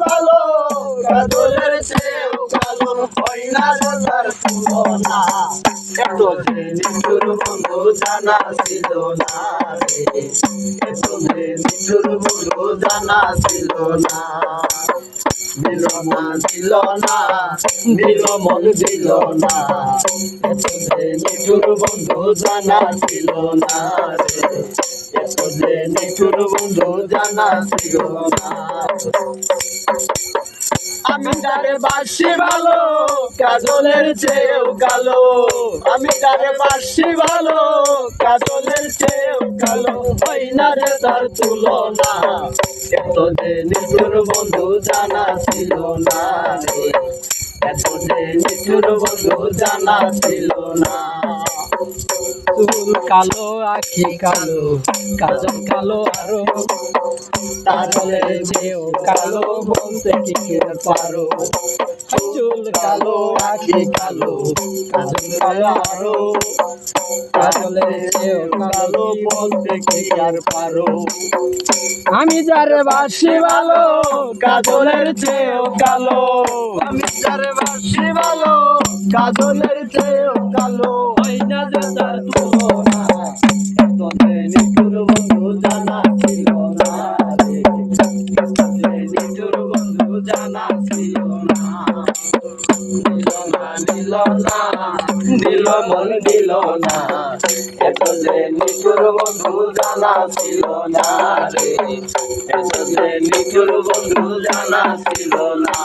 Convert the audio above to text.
ভালো কাজলের চেয়েও কালো হয় না তার তুলনা। এত যে নিঠুর বন্ধু জানা ছিল না রে, এত যে নিঠুর বন্ধু জানা ছিল না। দিল না দিল না দিল মন দিল না, এত যে নিঠুর বন্ধু জানা ছিল না রে, এত যে নিঠুর বন্ধু জানা ছিল না। আমি তারে বাসি ভালো কাজলের চেয়েও কালো, আমি তারে বাসি ভালো কাজলের চেয়েও কালো হয় না রে তার তুলনা। এত যে নিঠুর বন্ধু জানা ছিল না রে, এত যে নিঠুর বন্ধু জানা ছিল না। চুল কালো আখি কালো কাজল কালো আরো, তাহলে যেও কালো বলতে কি পারো। চুল কালো আখি কালো কাজল কালো আরো, তাহলে যেও কালো বলতে কি আর পারো। আমি যারে বাসি ভালো কাজলের চেয়েও কালো, আমি যারে বাসি ভালো কাজলের চেয়েও কালো হয় না যে তার তুলনা। এত যে নিঠুর বন্ধু জানা ছিল না রে, এত যে নিঠুর বন্ধু জানা ছিল না। দিল না দিল না দিল মন দিল না, এত যে নিঠুর বন্ধু জানা ছিল না রে, এত যে নিঠুর বন্ধু জানা ছিল না।